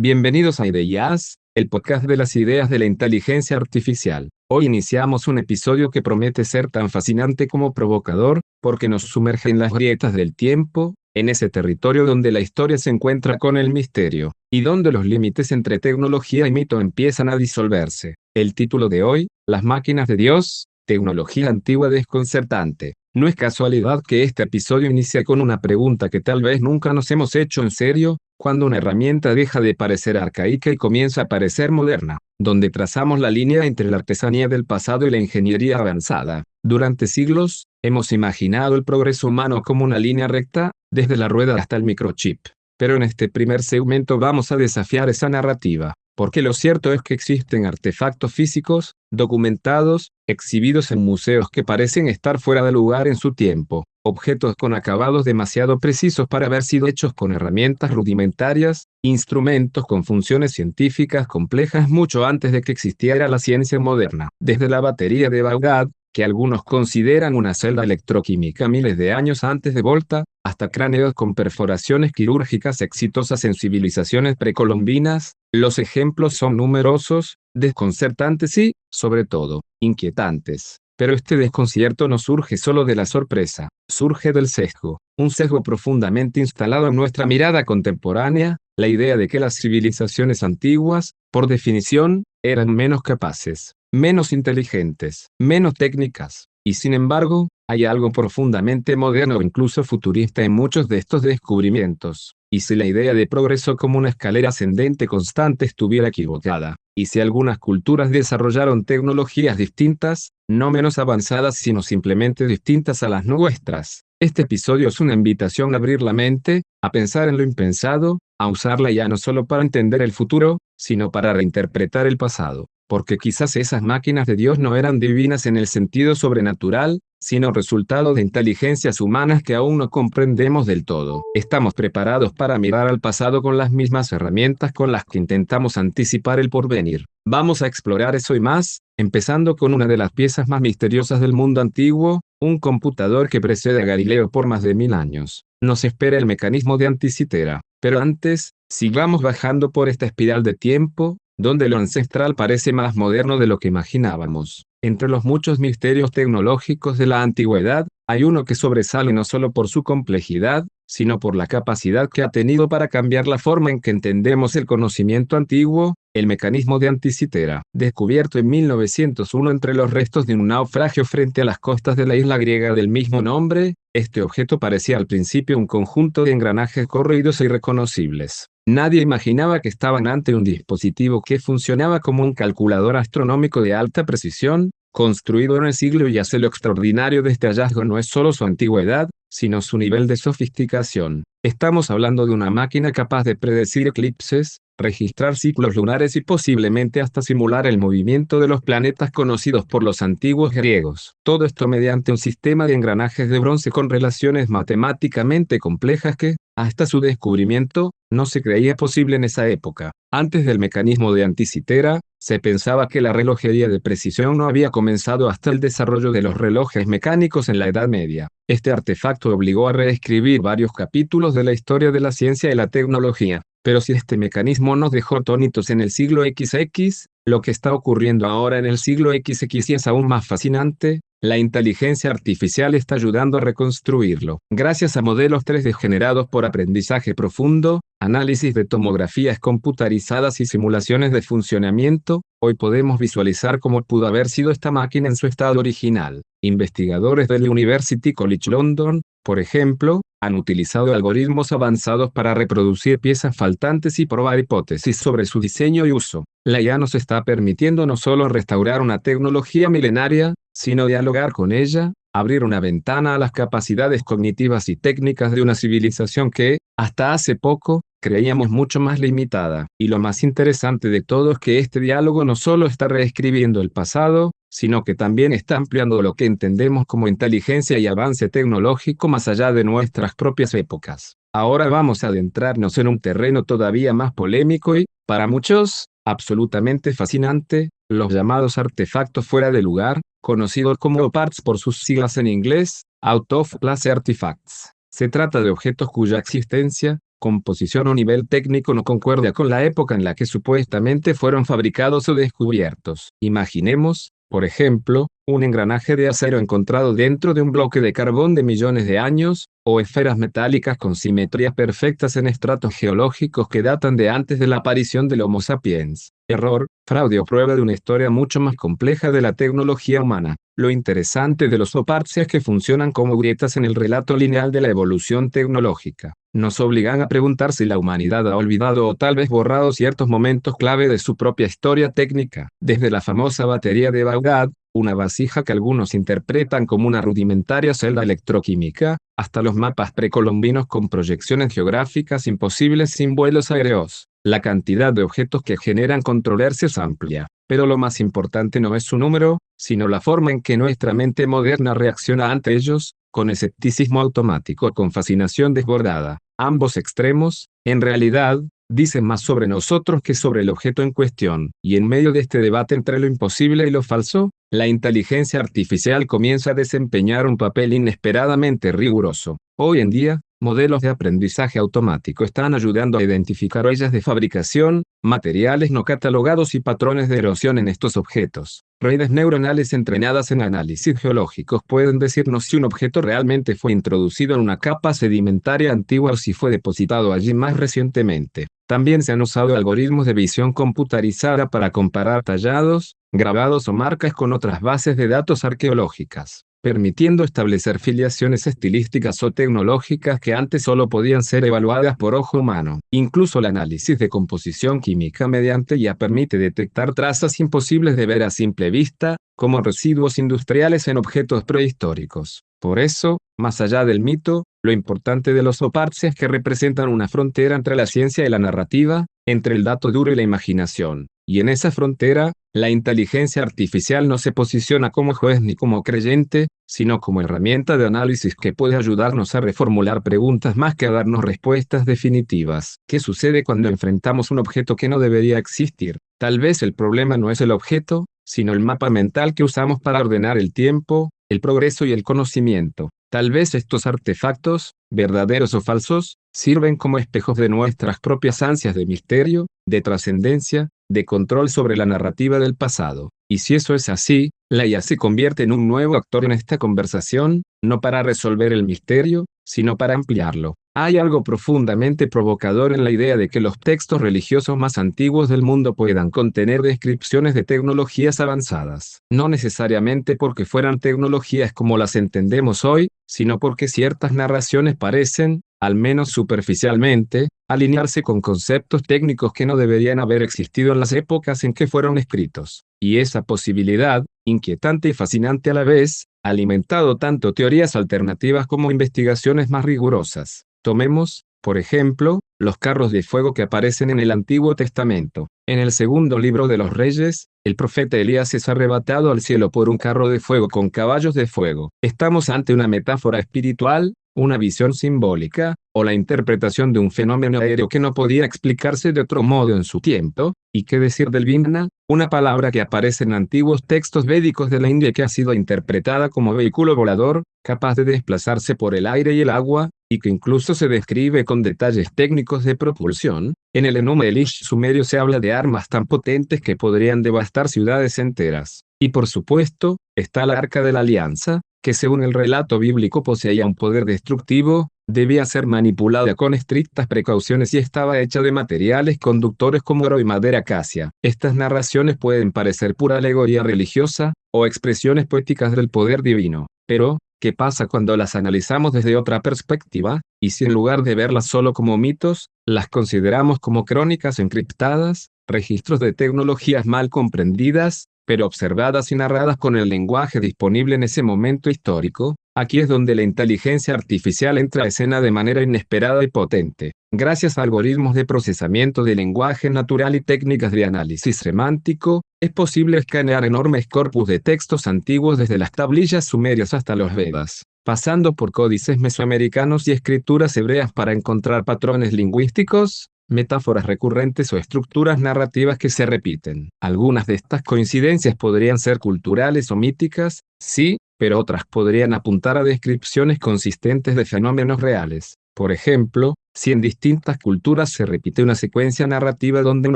Bienvenidos a Ideas, el podcast de las ideas de la inteligencia artificial. Hoy iniciamos un episodio que promete ser tan fascinante como provocador, porque nos sumerge en las grietas del tiempo, en ese territorio donde la historia se encuentra con el misterio, y donde los límites entre tecnología y mito empiezan a disolverse. El título de hoy, Las máquinas de Dios, tecnología antigua desconcertante. No es casualidad que este episodio inicie con una pregunta que tal vez nunca nos hemos hecho en serio: cuando una herramienta deja de parecer arcaica y comienza a parecer moderna, donde trazamos la línea entre la artesanía del pasado y la ingeniería avanzada. Durante siglos, hemos imaginado el progreso humano como una línea recta, desde la rueda hasta el microchip. Pero en este primer segmento vamos a desafiar esa narrativa, porque lo cierto es que existen artefactos físicos, documentados, exhibidos en museos que parecen estar fuera de lugar en su tiempo. Objetos con acabados demasiado precisos para haber sido hechos con herramientas rudimentarias, instrumentos con funciones científicas complejas mucho antes de que existiera la ciencia moderna. Desde la batería de Bagdad, que algunos consideran una celda electroquímica miles de años antes de Volta, hasta cráneos con perforaciones quirúrgicas exitosas en civilizaciones precolombinas, los ejemplos son numerosos, desconcertantes y, sobre todo, inquietantes. Pero este desconcierto no surge solo de la sorpresa, surge del sesgo, un sesgo profundamente instalado en nuestra mirada contemporánea, la idea de que las civilizaciones antiguas, por definición, eran menos capaces, menos inteligentes, menos técnicas, y sin embargo, hay algo profundamente moderno o incluso futurista en muchos de estos descubrimientos. Y si la idea de progreso como una escalera ascendente constante estuviera equivocada, y si algunas culturas desarrollaron tecnologías distintas, no menos avanzadas sino simplemente distintas a las nuestras, este episodio es una invitación a abrir la mente, a pensar en lo impensado, a usarla ya no solo para entender el futuro, sino para reinterpretar el pasado. Porque quizás esas máquinas de Dios no eran divinas en el sentido sobrenatural, sino resultado de inteligencias humanas que aún no comprendemos del todo. Estamos preparados para mirar al pasado con las mismas herramientas con las que intentamos anticipar el porvenir. Vamos a explorar eso y más, empezando con una de las piezas más misteriosas del mundo antiguo, un computador que precede a Galileo por más de 1000 años. Nos espera el mecanismo de Anticitera. Pero antes, sigamos bajando por esta espiral de tiempo, donde lo ancestral parece más moderno de lo que imaginábamos. Entre los muchos misterios tecnológicos de la antigüedad, hay uno que sobresale no solo por su complejidad, sino por la capacidad que ha tenido para cambiar la forma en que entendemos el conocimiento antiguo: el mecanismo de Anticitera. Descubierto en 1901 entre los restos de un naufragio frente a las costas de la isla griega del mismo nombre, este objeto parecía al principio un conjunto de engranajes corroídos e irreconocibles. Nadie imaginaba que estaban ante un dispositivo que funcionaba como un calculador astronómico de alta precisión, construido en el siglo y hace. Lo extraordinario de este hallazgo no es solo su antigüedad, sino su nivel de sofisticación. Estamos hablando de una máquina capaz de predecir eclipses, registrar ciclos lunares y posiblemente hasta simular el movimiento de los planetas conocidos por los antiguos griegos. Todo esto mediante un sistema de engranajes de bronce con relaciones matemáticamente complejas que, hasta su descubrimiento, no se creía posible en esa época. Antes del mecanismo de Anticitera, se pensaba que la relojería de precisión no había comenzado hasta el desarrollo de los relojes mecánicos en la Edad Media. Este artefacto obligó a reescribir varios capítulos de la historia de la ciencia y la tecnología. Pero si este mecanismo nos dejó atónitos en el siglo XX, lo que está ocurriendo ahora en el siglo XX es aún más fascinante. La inteligencia artificial está ayudando a reconstruirlo. Gracias a modelos 3D generados por aprendizaje profundo, análisis de tomografías computarizadas y simulaciones de funcionamiento, hoy podemos visualizar cómo pudo haber sido esta máquina en su estado original. Investigadores del University College London, por ejemplo, han utilizado algoritmos avanzados para reproducir piezas faltantes y probar hipótesis sobre su diseño y uso. La IA nos está permitiendo no solo restaurar una tecnología milenaria, sino dialogar con ella, abrir una ventana a las capacidades cognitivas y técnicas de una civilización que, hasta hace poco, creíamos mucho más limitada. Y lo más interesante de todo es que este diálogo no solo está reescribiendo el pasado, sino que también está ampliando lo que entendemos como inteligencia y avance tecnológico más allá de nuestras propias épocas. Ahora vamos a adentrarnos en un terreno todavía más polémico y, para muchos, absolutamente fascinante: los llamados artefactos fuera de lugar, conocidos como OPARTs por sus siglas en inglés, Out of Place Artifacts. Se trata de objetos cuya existencia, composición o nivel técnico no concuerda con la época en la que supuestamente fueron fabricados o descubiertos. Imaginemos, por ejemplo, un engranaje de acero encontrado dentro de un bloque de carbón de millones de años, o esferas metálicas con simetrías perfectas en estratos geológicos que datan de antes de la aparición del Homo sapiens. Error, fraude o prueba de una historia mucho más compleja de la tecnología humana. Lo interesante de los oparts es que funcionan como grietas en el relato lineal de la evolución tecnológica. Nos obligan a preguntar si la humanidad ha olvidado o tal vez borrado ciertos momentos clave de su propia historia técnica. Desde la famosa batería de Bagdad, una vasija que algunos interpretan como una rudimentaria celda electroquímica, hasta los mapas precolombinos con proyecciones geográficas imposibles sin vuelos aéreos. La cantidad de objetos que generan controversia es amplia, pero lo más importante no es su número, sino la forma en que nuestra mente moderna reacciona ante ellos, con escepticismo automático o con fascinación desbordada. Ambos extremos, en realidad, dicen más sobre nosotros que sobre el objeto en cuestión. Y en medio de este debate entre lo imposible y lo falso, la inteligencia artificial comienza a desempeñar un papel inesperadamente riguroso. Hoy en día, modelos de aprendizaje automático están ayudando a identificar huellas de fabricación, materiales no catalogados y patrones de erosión en estos objetos. Redes neuronales entrenadas en análisis geológicos pueden decirnos si un objeto realmente fue introducido en una capa sedimentaria antigua o si fue depositado allí más recientemente. También se han usado algoritmos de visión computarizada para comparar tallados, grabados o marcas con otras bases de datos arqueológicas, permitiendo establecer filiaciones estilísticas o tecnológicas que antes solo podían ser evaluadas por ojo humano. Incluso el análisis de composición química mediante IA permite detectar trazas imposibles de ver a simple vista, como residuos industriales en objetos prehistóricos. Por eso, más allá del mito, lo importante de los oparts es que representan una frontera entre la ciencia y la narrativa, entre el dato duro y la imaginación. Y en esa frontera, la inteligencia artificial no se posiciona como juez ni como creyente, sino como herramienta de análisis que puede ayudarnos a reformular preguntas más que a darnos respuestas definitivas. ¿Qué sucede cuando enfrentamos un objeto que no debería existir? Tal vez el problema no es el objeto, sino el mapa mental que usamos para ordenar el tiempo, el progreso y el conocimiento. Tal vez estos artefactos, verdaderos o falsos, sirven como espejos de nuestras propias ansias de misterio, de trascendencia, de control sobre la narrativa del pasado. Y si eso es así, la IA se convierte en un nuevo actor en esta conversación, no para resolver el misterio, sino para ampliarlo. Hay algo profundamente provocador en la idea de que los textos religiosos más antiguos del mundo puedan contener descripciones de tecnologías avanzadas. No necesariamente porque fueran tecnologías como las entendemos hoy, sino porque ciertas narraciones parecen, al menos superficialmente, alinearse con conceptos técnicos que no deberían haber existido en las épocas en que fueron escritos. Y esa posibilidad, inquietante y fascinante a la vez, ha alimentado tanto teorías alternativas como investigaciones más rigurosas. Tomemos, por ejemplo, los carros de fuego que aparecen en el Antiguo Testamento. En el segundo libro de los Reyes, el profeta Elías es arrebatado al cielo por un carro de fuego con caballos de fuego. Estamos ante una metáfora espiritual, una visión simbólica, o la interpretación de un fenómeno aéreo que no podía explicarse de otro modo en su tiempo. ¿Y qué decir del Vimana? Una palabra que aparece en antiguos textos védicos de la India que ha sido interpretada como vehículo volador, capaz de desplazarse por el aire y el agua, y que incluso se describe con detalles técnicos de propulsión. En el Enuma Elish sumerio se habla de armas tan potentes que podrían devastar ciudades enteras. Y por supuesto, está la Arca de la Alianza, que según el relato bíblico poseía un poder destructivo, debía ser manipulada con estrictas precauciones y estaba hecha de materiales conductores como oro y madera acacia. Estas narraciones pueden parecer pura alegoría religiosa, o expresiones poéticas del poder divino. Pero, ¿qué pasa cuando las analizamos desde otra perspectiva? Y si en lugar de verlas solo como mitos, las consideramos como crónicas encriptadas, registros de tecnologías mal comprendidas, pero observadas y narradas con el lenguaje disponible en ese momento histórico? Aquí es donde la inteligencia artificial entra a escena de manera inesperada y potente. Gracias a algoritmos de procesamiento de lenguaje natural y técnicas de análisis semántico, es posible escanear enormes corpus de textos antiguos desde las tablillas sumerias hasta los Vedas, pasando por códices mesoamericanos y escrituras hebreas para encontrar patrones lingüísticos, metáforas recurrentes o estructuras narrativas que se repiten. Algunas de estas coincidencias podrían ser culturales o míticas, sí, pero otras podrían apuntar a descripciones consistentes de fenómenos reales. Por ejemplo, si en distintas culturas se repite una secuencia narrativa donde un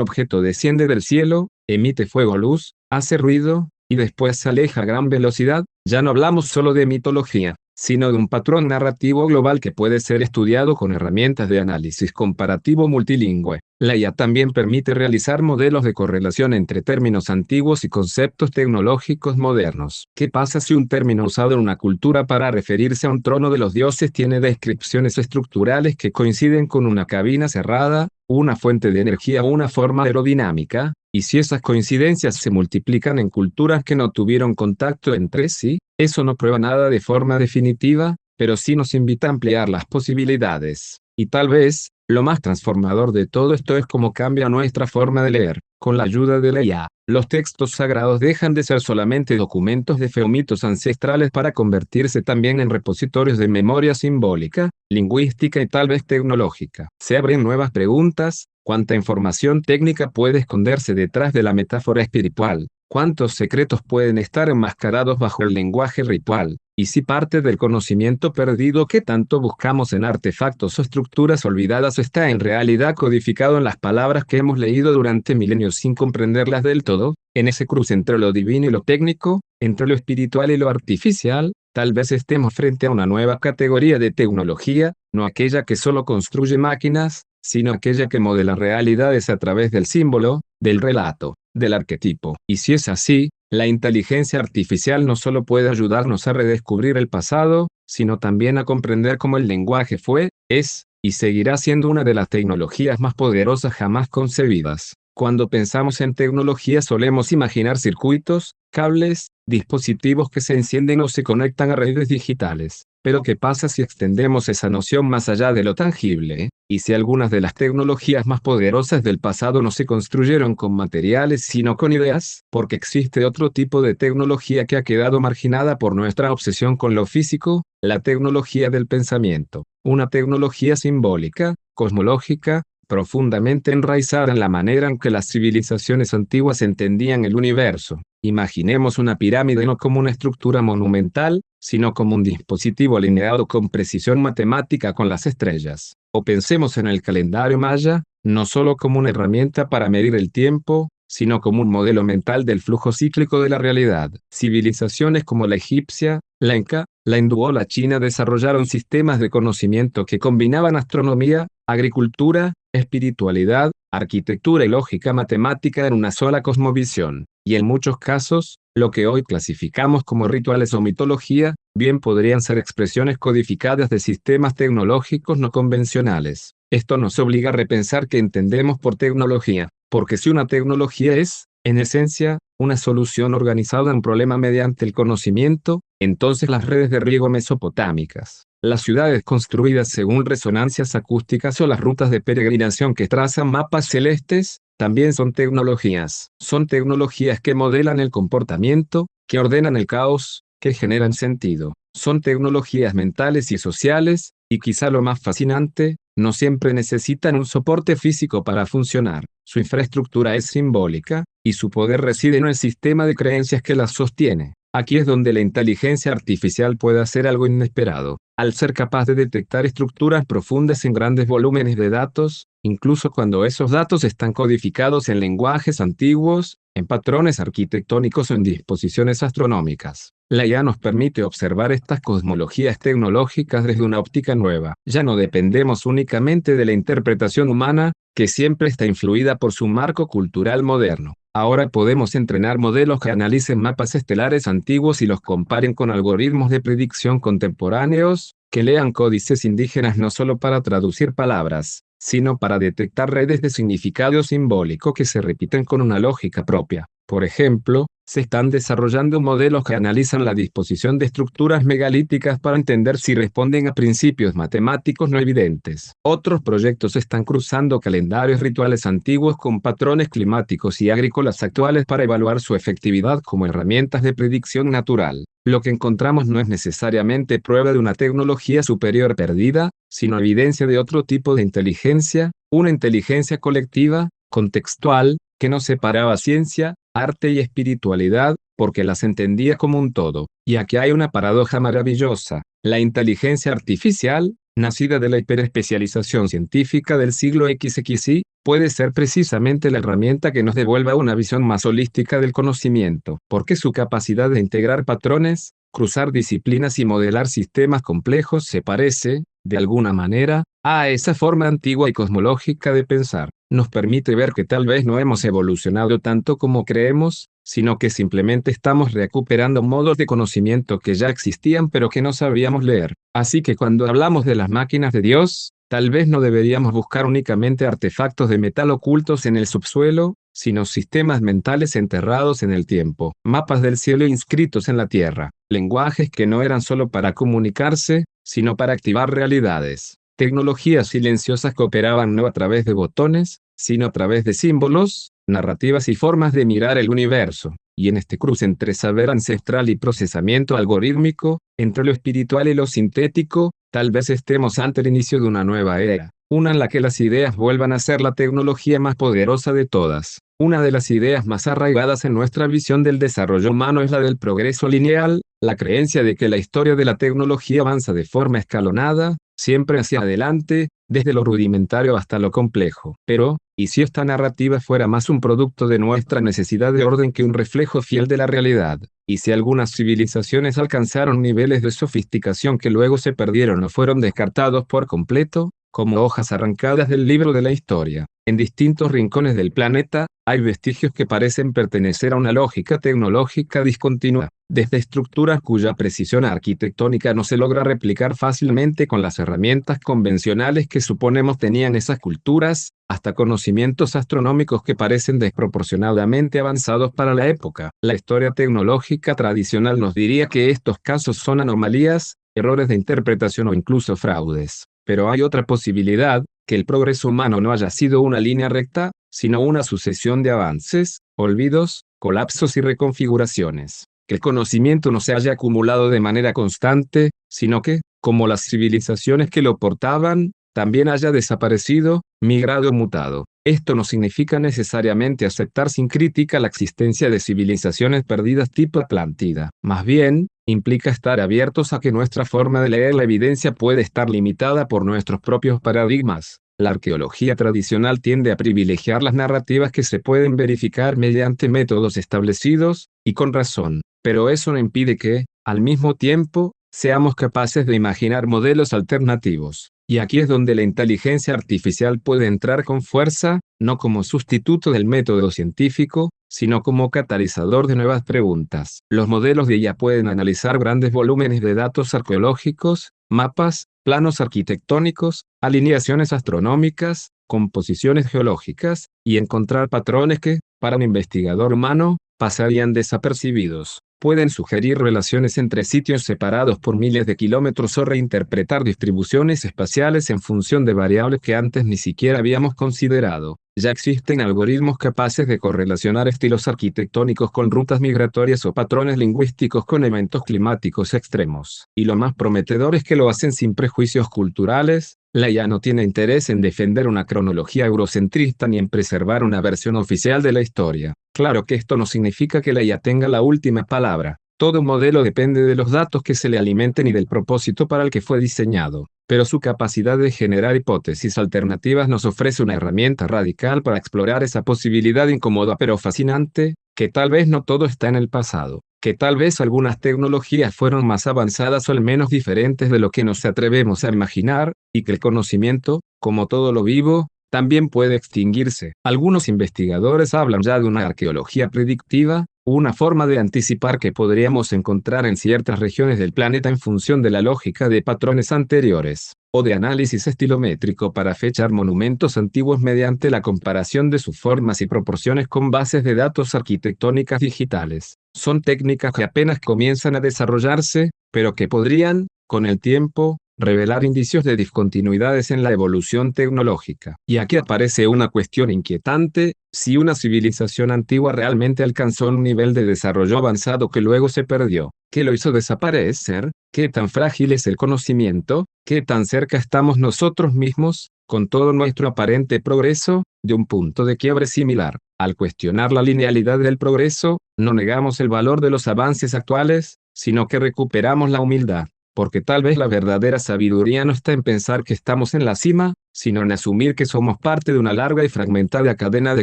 objeto desciende del cielo, emite fuego o luz, hace ruido, y después se aleja a gran velocidad, ya no hablamos solo de mitología, sino de un patrón narrativo global que puede ser estudiado con herramientas de análisis comparativo multilingüe. La IA también permite realizar modelos de correlación entre términos antiguos y conceptos tecnológicos modernos. ¿Qué pasa si un término usado en una cultura para referirse a un trono de los dioses tiene descripciones estructurales que coinciden con una cabina cerrada, una fuente de energía o una forma aerodinámica? Y si esas coincidencias se multiplican en culturas que no tuvieron contacto entre sí, eso no prueba nada de forma definitiva, pero sí nos invita a ampliar las posibilidades. Y tal vez, lo más transformador de todo esto es cómo cambia nuestra forma de leer. Con la ayuda de la IA, los textos sagrados dejan de ser solamente documentos de fe o mitos ancestrales para convertirse también en repositorios de memoria simbólica, lingüística y tal vez tecnológica. Se abren nuevas preguntas. ¿Cuánta información técnica puede esconderse detrás de la metáfora espiritual? ¿Cuántos secretos pueden estar enmascarados bajo el lenguaje ritual? Y si parte del conocimiento perdido que tanto buscamos en artefactos o estructuras olvidadas está en realidad codificado en las palabras que hemos leído durante milenios sin comprenderlas del todo, en ese cruce entre lo divino y lo técnico, entre lo espiritual y lo artificial, tal vez estemos frente a una nueva categoría de tecnología, no aquella que solo construye máquinas, sino aquella que modela realidades a través del símbolo, del relato, del arquetipo. Y si es así, la inteligencia artificial no solo puede ayudarnos a redescubrir el pasado, sino también a comprender cómo el lenguaje fue, es, y seguirá siendo una de las tecnologías más poderosas jamás concebidas. Cuando pensamos en tecnología solemos imaginar circuitos, cables, dispositivos que se encienden o se conectan a redes digitales. Pero ¿qué pasa si extendemos esa noción más allá de lo tangible? ¿Y si algunas de las tecnologías más poderosas del pasado no se construyeron con materiales sino con ideas? Porque existe otro tipo de tecnología que ha quedado marginada por nuestra obsesión con lo físico, la tecnología del pensamiento. Una tecnología simbólica, cosmológica, profundamente enraizada en la manera en que las civilizaciones antiguas entendían el universo. Imaginemos una pirámide no como una estructura monumental, sino como un dispositivo alineado con precisión matemática con las estrellas. O pensemos en el calendario maya, no solo como una herramienta para medir el tiempo, sino como un modelo mental del flujo cíclico de la realidad. Civilizaciones como la egipcia, la inca, la hindú o la china desarrollaron sistemas de conocimiento que combinaban astronomía, agricultura, espiritualidad, arquitectura y lógica matemática en una sola cosmovisión. Y en muchos casos, lo que hoy clasificamos como rituales o mitología, bien podrían ser expresiones codificadas de sistemas tecnológicos no convencionales. Esto nos obliga a repensar qué entendemos por tecnología, porque si una tecnología es, en esencia, una solución organizada a un problema mediante el conocimiento, entonces las redes de riego mesopotámicas, las ciudades construidas según resonancias acústicas o las rutas de peregrinación que trazan mapas celestes, también son tecnologías. Son tecnologías que modelan el comportamiento, que ordenan el caos, que generan sentido. Son tecnologías mentales y sociales, y quizá lo más fascinante, no siempre necesitan un soporte físico para funcionar. Su infraestructura es simbólica, y su poder reside en el sistema de creencias que las sostiene. Aquí es donde la inteligencia artificial puede hacer algo inesperado. Al ser capaz de detectar estructuras profundas en grandes volúmenes de datos, incluso cuando esos datos están codificados en lenguajes antiguos, en patrones arquitectónicos o en disposiciones astronómicas. La IA nos permite observar estas cosmologías tecnológicas desde una óptica nueva. Ya no dependemos únicamente de la interpretación humana, que siempre está influida por su marco cultural moderno. Ahora podemos entrenar modelos que analicen mapas estelares antiguos y los comparen con algoritmos de predicción contemporáneos, que lean códices indígenas no solo para traducir palabras, sino para detectar redes de significado simbólico que se repiten con una lógica propia. Por ejemplo, se están desarrollando modelos que analizan la disposición de estructuras megalíticas para entender si responden a principios matemáticos no evidentes. Otros proyectos están cruzando calendarios rituales antiguos con patrones climáticos y agrícolas actuales para evaluar su efectividad como herramientas de predicción natural. Lo que encontramos no es necesariamente prueba de una tecnología superior perdida, sino evidencia de otro tipo de inteligencia, una inteligencia colectiva, contextual, que no separaba ciencia, arte y espiritualidad, porque las entendía como un todo. Y aquí hay una paradoja maravillosa. La inteligencia artificial, nacida de la hiperespecialización científica del siglo XXI, puede ser precisamente la herramienta que nos devuelva una visión más holística del conocimiento, porque su capacidad de integrar patrones, cruzar disciplinas y modelar sistemas complejos se parece, de alguna manera, a esa forma antigua y cosmológica de pensar. Nos permite ver que tal vez no hemos evolucionado tanto como creemos, sino que simplemente estamos recuperando modos de conocimiento que ya existían pero que no sabíamos leer. Así que cuando hablamos de las máquinas de Dios, tal vez no deberíamos buscar únicamente artefactos de metal ocultos en el subsuelo, sino sistemas mentales enterrados en el tiempo, mapas del cielo inscritos en la tierra, lenguajes que no eran solo para comunicarse, sino para activar realidades, tecnologías silenciosas que operaban no a través de botones, sino a través de símbolos, narrativas y formas de mirar el universo. Y en este cruce entre saber ancestral y procesamiento algorítmico, entre lo espiritual y lo sintético, tal vez estemos ante el inicio de una nueva era, una en la que las ideas vuelvan a ser la tecnología más poderosa de todas. Una de las ideas más arraigadas en nuestra visión del desarrollo humano es la del progreso lineal, la creencia de que la historia de la tecnología avanza de forma escalonada, siempre hacia adelante, desde lo rudimentario hasta lo complejo. Pero, ¿y si esta narrativa fuera más un producto de nuestra necesidad de orden que un reflejo fiel de la realidad? ¿Y si algunas civilizaciones alcanzaron niveles de sofisticación que luego se perdieron o fueron descartados por completo, como hojas arrancadas del libro de la historia? En distintos rincones del planeta, hay vestigios que parecen pertenecer a una lógica tecnológica discontinua, desde estructuras cuya precisión arquitectónica no se logra replicar fácilmente con las herramientas convencionales que suponemos tenían esas culturas, hasta conocimientos astronómicos que parecen desproporcionadamente avanzados para la época. La historia tecnológica tradicional nos diría que estos casos son anomalías, errores de interpretación o incluso fraudes. Pero hay otra posibilidad, que el progreso humano no haya sido una línea recta, sino una sucesión de avances, olvidos, colapsos y reconfiguraciones. Que el conocimiento no se haya acumulado de manera constante, sino que, como las civilizaciones que lo portaban, también haya desaparecido, migrado o mutado. Esto no significa necesariamente aceptar sin crítica la existencia de civilizaciones perdidas tipo Atlántida. Más bien, implica estar abiertos a que nuestra forma de leer la evidencia puede estar limitada por nuestros propios paradigmas. La arqueología tradicional tiende a privilegiar las narrativas que se pueden verificar mediante métodos establecidos, y con razón, pero eso no impide que, al mismo tiempo, seamos capaces de imaginar modelos alternativos. Y aquí es donde la inteligencia artificial puede entrar con fuerza, no como sustituto del método científico, sino como catalizador de nuevas preguntas. Los modelos de ella pueden analizar grandes volúmenes de datos arqueológicos, mapas, planos arquitectónicos, alineaciones astronómicas, composiciones geológicas, y encontrar patrones que, para un investigador humano, pasarían desapercibidos. Pueden sugerir relaciones entre sitios separados por miles de kilómetros o reinterpretar distribuciones espaciales en función de variables que antes ni siquiera habíamos considerado. Ya existen algoritmos capaces de correlacionar estilos arquitectónicos con rutas migratorias o patrones lingüísticos con eventos climáticos extremos. Y lo más prometedor es que lo hacen sin prejuicios culturales. La IA no tiene interés en defender una cronología eurocentrista ni en preservar una versión oficial de la historia. Claro que esto no significa que la IA tenga la última palabra. Todo modelo depende de los datos que se le alimenten y del propósito para el que fue diseñado. Pero su capacidad de generar hipótesis alternativas nos ofrece una herramienta radical para explorar esa posibilidad incómoda pero fascinante, que tal vez no todo está en el pasado, que tal vez algunas tecnologías fueron más avanzadas o al menos diferentes de lo que nos atrevemos a imaginar, y que el conocimiento, como todo lo vivo, también puede extinguirse. Algunos investigadores hablan ya de una arqueología predictiva, una forma de anticipar que podríamos encontrar en ciertas regiones del planeta en función de la lógica de patrones anteriores, o de análisis estilométrico para fechar monumentos antiguos mediante la comparación de sus formas y proporciones con bases de datos arquitectónicas digitales. Son técnicas que apenas comienzan a desarrollarse, pero que podrían, con el tiempo, revelar indicios de discontinuidades en la evolución tecnológica. Y aquí aparece una cuestión inquietante: si una civilización antigua realmente alcanzó un nivel de desarrollo avanzado que luego se perdió, ¿qué lo hizo desaparecer? ¿Qué tan frágil es el conocimiento? ¿Qué tan cerca estamos nosotros mismos, con todo nuestro aparente progreso, de un punto de quiebre similar? Al cuestionar la linealidad del progreso, no negamos el valor de los avances actuales, sino que recuperamos la humildad. porque tal vez la verdadera sabiduría no está en pensar que estamos en la cima, sino en asumir que somos parte de una larga y fragmentada cadena de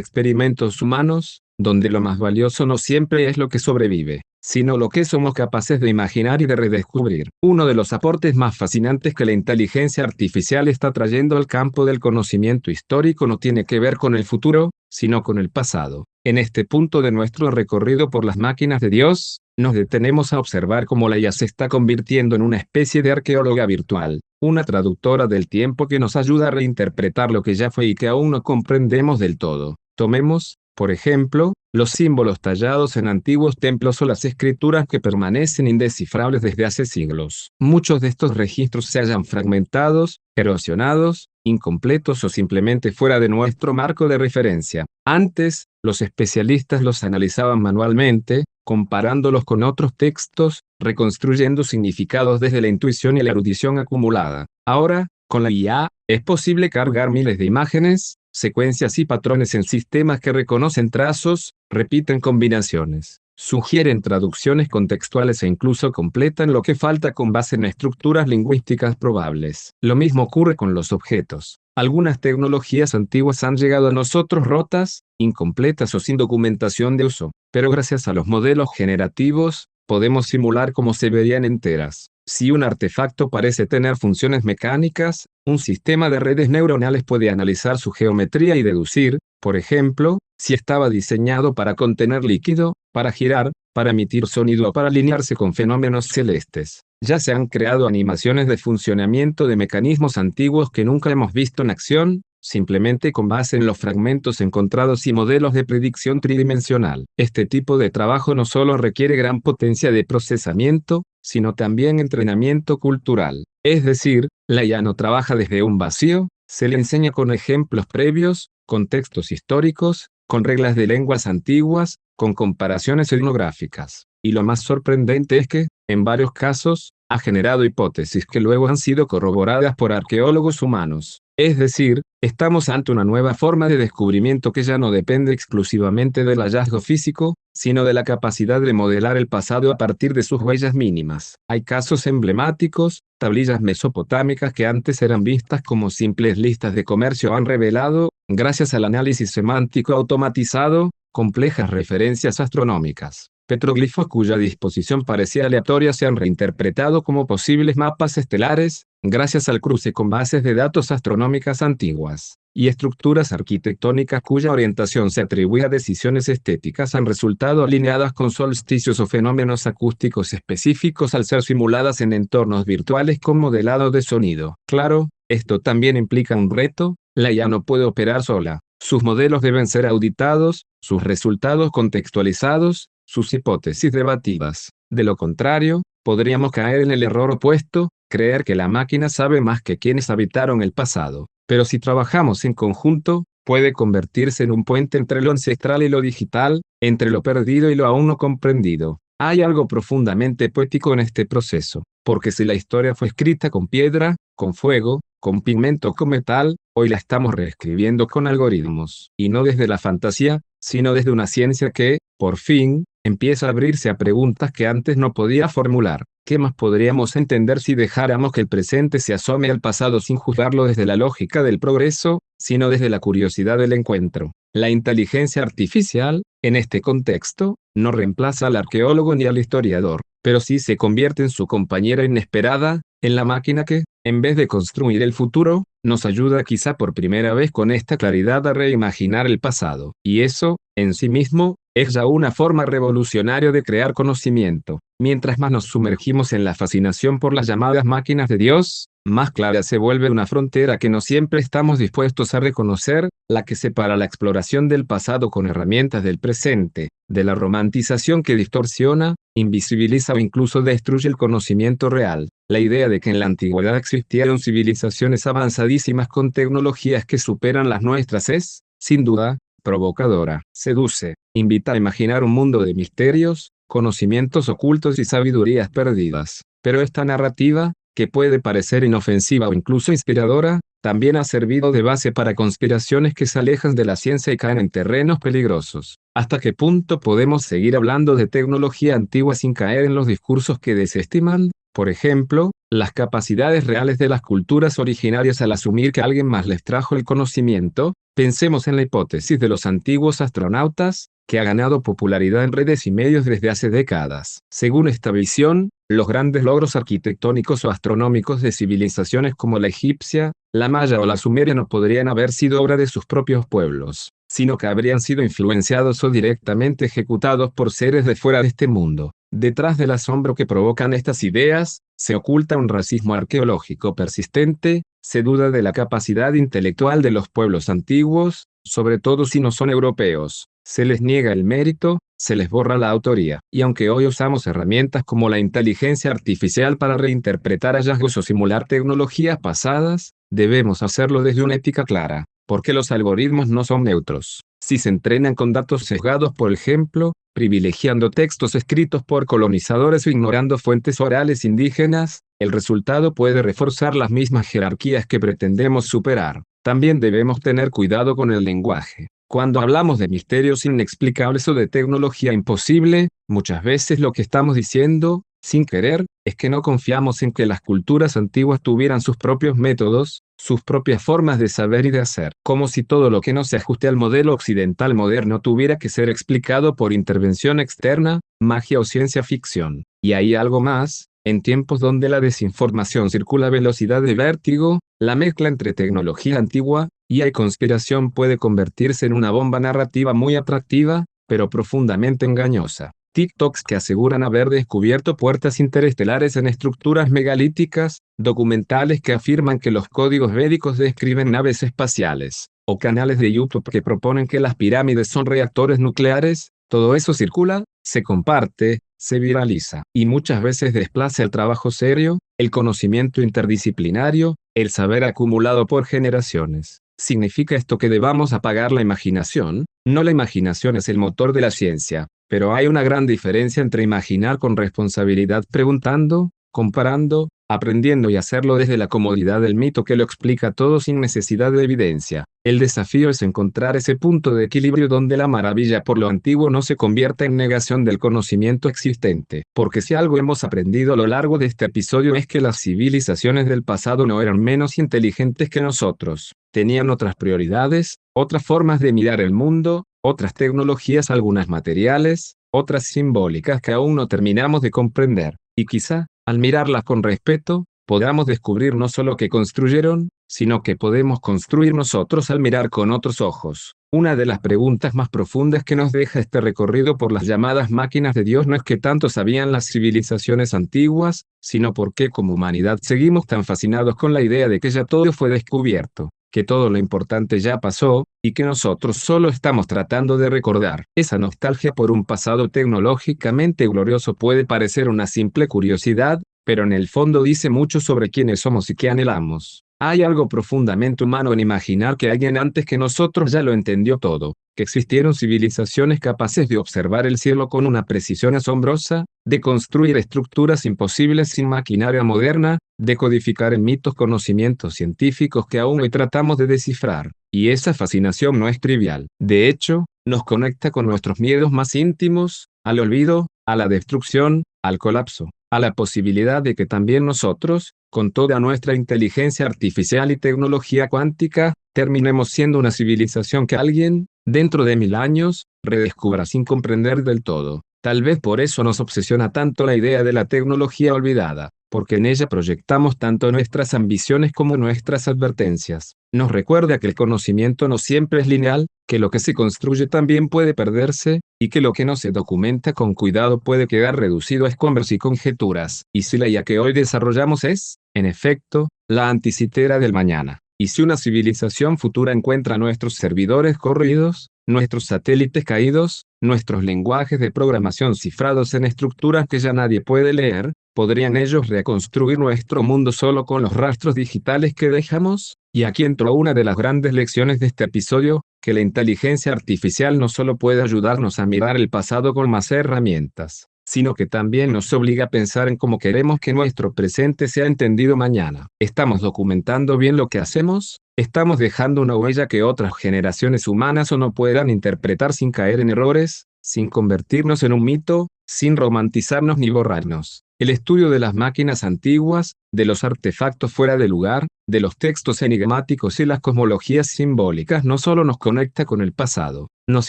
experimentos humanos, donde lo más valioso no siempre es lo que sobrevive, sino lo que somos capaces de imaginar y de redescubrir. Uno de los aportes más fascinantes que la inteligencia artificial está trayendo al campo del conocimiento histórico no tiene que ver con el futuro, sino con el pasado. En este punto de nuestro recorrido por las máquinas de Dios, nos detenemos a observar cómo la IA se está convirtiendo en una especie de arqueóloga virtual, una traductora del tiempo que nos ayuda a reinterpretar lo que ya fue y que aún no comprendemos del todo. Tomemos, por ejemplo, los símbolos tallados en antiguos templos o las escrituras que permanecen indescifrables desde hace siglos. Muchos de estos registros se hallan fragmentados, erosionados, incompletos o simplemente fuera de nuestro marco de referencia. Antes, los especialistas los analizaban manualmente, comparándolos con otros textos, reconstruyendo significados desde la intuición y la erudición acumulada. Ahora, con la IA, es posible cargar miles de imágenes, secuencias y patrones en sistemas que reconocen trazos, repiten combinaciones, sugieren traducciones contextuales e incluso completan lo que falta con base en estructuras lingüísticas probables. Lo mismo ocurre con los objetos. Algunas tecnologías antiguas han llegado a nosotros rotas, incompletas o sin documentación de uso, pero gracias a los modelos generativos, podemos simular cómo se verían enteras. Si un artefacto parece tener funciones mecánicas, un sistema de redes neuronales puede analizar su geometría y deducir, por ejemplo, si estaba diseñado para contener líquido, para girar, para emitir sonido o para alinearse con fenómenos celestes. Ya se han creado animaciones de funcionamiento de mecanismos antiguos que nunca hemos visto en acción, simplemente con base en los fragmentos encontrados y modelos de predicción tridimensional. Este tipo de trabajo no solo requiere gran potencia de procesamiento, sino también entrenamiento cultural. Es decir, la IA no trabaja desde un vacío, se le enseña con ejemplos previos, con textos históricos, con reglas de lenguas antiguas, con comparaciones etnográficas. Y lo más sorprendente es que, en varios casos, ha generado hipótesis que luego han sido corroboradas por arqueólogos humanos. Es decir, estamos ante una nueva forma de descubrimiento que ya no depende exclusivamente del hallazgo físico, sino de la capacidad de modelar el pasado a partir de sus huellas mínimas. Hay casos emblemáticos, tablillas mesopotámicas que antes eran vistas como simples listas de comercio han revelado, gracias al análisis semántico automatizado, complejas referencias astronómicas. Petroglifos cuya disposición parecía aleatoria se han reinterpretado como posibles mapas estelares, gracias al cruce con bases de datos astronómicas antiguas, y estructuras arquitectónicas cuya orientación se atribuye a decisiones estéticas han resultado alineadas con solsticios o fenómenos acústicos específicos al ser simuladas en entornos virtuales con modelado de sonido. Claro, esto también implica un reto, la IA no puede operar sola. Sus modelos deben ser auditados, sus resultados contextualizados, sus hipótesis debatidas. De lo contrario, podríamos caer en el error opuesto, creer que la máquina sabe más que quienes habitaron el pasado. Pero si trabajamos en conjunto, puede convertirse en un puente entre lo ancestral y lo digital, entre lo perdido y lo aún no comprendido. Hay algo profundamente poético en este proceso, porque si la historia fue escrita con piedra, con fuego, con pigmento, con metal, hoy la estamos reescribiendo con algoritmos. Y no desde la fantasía, sino desde una ciencia que, por fin, empieza a abrirse a preguntas que antes no podía formular. ¿Qué más podríamos entender si dejáramos que el presente se asome al pasado sin juzgarlo desde la lógica del progreso, sino desde la curiosidad del encuentro? La inteligencia artificial, en este contexto, no reemplaza al arqueólogo ni al historiador, pero sí se convierte en su compañera inesperada, en la máquina que, en vez de construir el futuro, nos ayuda quizá por primera vez con esta claridad a reimaginar el pasado. Y eso, en sí mismo, es ya una forma revolucionaria de crear conocimiento. Mientras más nos sumergimos en la fascinación por las llamadas máquinas de Dios, más clara se vuelve una frontera que no siempre estamos dispuestos a reconocer, la que separa la exploración del pasado con herramientas del presente, de la romantización que distorsiona, invisibiliza o incluso destruye el conocimiento real. La idea de que en la antigüedad existieron civilizaciones avanzadísimas con tecnologías que superan las nuestras es, sin duda, provocadora. Seduce, invita a imaginar un mundo de misterios, conocimientos ocultos y sabidurías perdidas. Pero esta narrativa, que puede parecer inofensiva o incluso inspiradora, también ha servido de base para conspiraciones que se alejan de la ciencia y caen en terrenos peligrosos. ¿Hasta qué punto podemos seguir hablando de tecnología antigua sin caer en los discursos que desestiman? Por ejemplo, las capacidades reales de las culturas originarias al asumir que alguien más les trajo el conocimiento. Pensemos en la hipótesis de los antiguos astronautas, que ha ganado popularidad en redes y medios desde hace décadas. Según esta visión, los grandes logros arquitectónicos o astronómicos de civilizaciones como la egipcia, la maya o la sumeria no podrían haber sido obra de sus propios pueblos, sino que habrían sido influenciados o directamente ejecutados por seres de fuera de este mundo. Detrás del asombro que provocan estas ideas, se oculta un racismo arqueológico persistente. Se duda de la capacidad intelectual de los pueblos antiguos, sobre todo si no son europeos. Se les niega el mérito, se les borra la autoría. Y aunque hoy usamos herramientas como la inteligencia artificial para reinterpretar hallazgos o simular tecnologías pasadas, debemos hacerlo desde una ética clara, porque los algoritmos no son neutros. Si se entrenan con datos sesgados, por ejemplo, privilegiando textos escritos por colonizadores o ignorando fuentes orales indígenas, el resultado puede reforzar las mismas jerarquías que pretendemos superar. También debemos tener cuidado con el lenguaje. Cuando hablamos de misterios inexplicables o de tecnología imposible, muchas veces lo que estamos diciendo, sin querer, es que no confiamos en que las culturas antiguas tuvieran sus propios métodos, sus propias formas de saber y de hacer, como si todo lo que no se ajuste al modelo occidental moderno tuviera que ser explicado por intervención externa, magia o ciencia ficción. Y hay algo más. En tiempos donde la desinformación circula a velocidad de vértigo, la mezcla entre tecnología antigua y conspiración puede convertirse en una bomba narrativa muy atractiva, pero profundamente engañosa. TikToks que aseguran haber descubierto puertas interestelares en estructuras megalíticas, documentales que afirman que los códigos védicos describen naves espaciales, o canales de YouTube que proponen que las pirámides son reactores nucleares. Todo eso circula, se comparte, se viraliza, y muchas veces desplaza el trabajo serio, el conocimiento interdisciplinario, el saber acumulado por generaciones. ¿Significa esto que debamos apagar la imaginación? No, la imaginación es el motor de la ciencia, pero hay una gran diferencia entre imaginar con responsabilidad preguntando, comparando, aprendiendo y hacerlo desde la comodidad del mito que lo explica todo sin necesidad de evidencia. El desafío es encontrar ese punto de equilibrio donde la maravilla por lo antiguo no se convierta en negación del conocimiento existente. Porque si algo hemos aprendido a lo largo de este episodio es que las civilizaciones del pasado no eran menos inteligentes que nosotros. Tenían otras prioridades, otras formas de mirar el mundo, otras tecnologías, algunas materiales, otras simbólicas que aún no terminamos de comprender. Y quizá, al mirarlas con respeto, podamos descubrir no solo que construyeron, sino que podemos construir nosotros al mirar con otros ojos. Una de las preguntas más profundas que nos deja este recorrido por las llamadas máquinas de Dios no es qué tanto sabían las civilizaciones antiguas, sino por qué como humanidad seguimos tan fascinados con la idea de que ya todo fue descubierto, que todo lo importante ya pasó, y que nosotros solo estamos tratando de recordar. Esa nostalgia por un pasado tecnológicamente glorioso puede parecer una simple curiosidad, pero en el fondo dice mucho sobre quiénes somos y qué anhelamos. Hay algo profundamente humano en imaginar que alguien antes que nosotros ya lo entendió todo, que existieron civilizaciones capaces de observar el cielo con una precisión asombrosa, de construir estructuras imposibles sin maquinaria moderna, de codificar en mitos conocimientos científicos que aún hoy tratamos de descifrar. Y esa fascinación no es trivial. De hecho, nos conecta con nuestros miedos más íntimos, al olvido, a la destrucción, al colapso, a la posibilidad de que también nosotros, con toda nuestra inteligencia artificial y tecnología cuántica, terminemos siendo una civilización que alguien, dentro de 1000 años, redescubra sin comprender del todo. Tal vez por eso nos obsesiona tanto la idea de la tecnología olvidada, porque en ella proyectamos tanto nuestras ambiciones como nuestras advertencias. Nos recuerda que el conocimiento no siempre es lineal, que lo que se construye también puede perderse, y que lo que no se documenta con cuidado puede quedar reducido a escombros y conjeturas. Y si la IA que hoy desarrollamos es, en efecto, la anticitera del mañana. Y si una civilización futura encuentra nuestros servidores corroídos, nuestros satélites caídos, nuestros lenguajes de programación cifrados en estructuras que ya nadie puede leer, ¿podrían ellos reconstruir nuestro mundo solo con los rastros digitales que dejamos? Y aquí entró una de las grandes lecciones de este episodio, que la inteligencia artificial no solo puede ayudarnos a mirar el pasado con más herramientas, sino que también nos obliga a pensar en cómo queremos que nuestro presente sea entendido mañana. ¿Estamos documentando bien lo que hacemos? ¿Estamos dejando una huella que otras generaciones humanas o no puedan interpretar sin caer en errores, sin convertirnos en un mito, sin romantizarnos ni borrarnos? El estudio de las máquinas antiguas, de los artefactos fuera de lugar, de los textos enigmáticos y las cosmologías simbólicas no solo nos conecta con el pasado, nos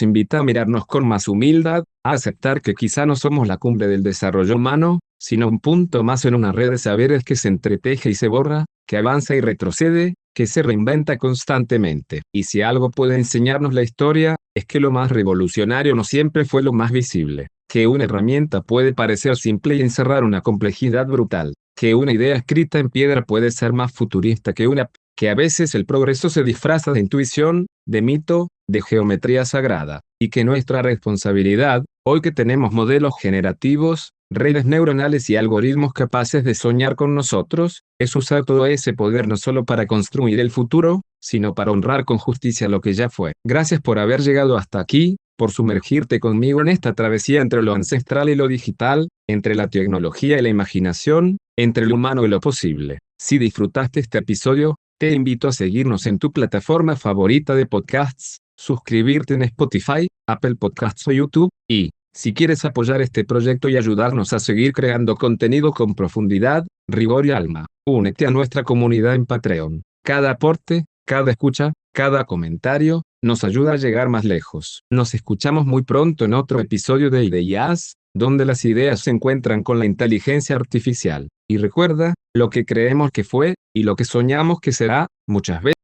invita a mirarnos con más humildad, a aceptar que quizá no somos la cumbre del desarrollo humano, sino un punto más en una red de saberes que se entreteje y se borra, que avanza y retrocede, que se reinventa constantemente. Y si algo puede enseñarnos la historia, es que lo más revolucionario no siempre fue lo más visible, que una herramienta puede parecer simple y encerrar una complejidad brutal, que una idea escrita en piedra puede ser más futurista que a veces el progreso se disfraza de intuición, de mito, de geometría sagrada, y que nuestra responsabilidad, hoy que tenemos modelos generativos, redes neuronales y algoritmos capaces de soñar con nosotros, es usar todo ese poder no solo para construir el futuro, sino para honrar con justicia lo que ya fue. Gracias por haber llegado hasta aquí, por sumergirte conmigo en esta travesía entre lo ancestral y lo digital, entre la tecnología y la imaginación, entre lo humano y lo posible. Si disfrutaste este episodio, te invito a seguirnos en tu plataforma favorita de podcasts, suscribirte en Spotify, Apple Podcasts o YouTube, y, si quieres apoyar este proyecto y ayudarnos a seguir creando contenido con profundidad, rigor y alma, únete a nuestra comunidad en Patreon. Cada aporte, cada escucha, cada comentario, nos ayuda a llegar más lejos. Nos escuchamos muy pronto en otro episodio de Ideas, donde las ideas se encuentran con la inteligencia artificial. Y recuerda, lo que creemos que fue, y lo que soñamos que será, muchas veces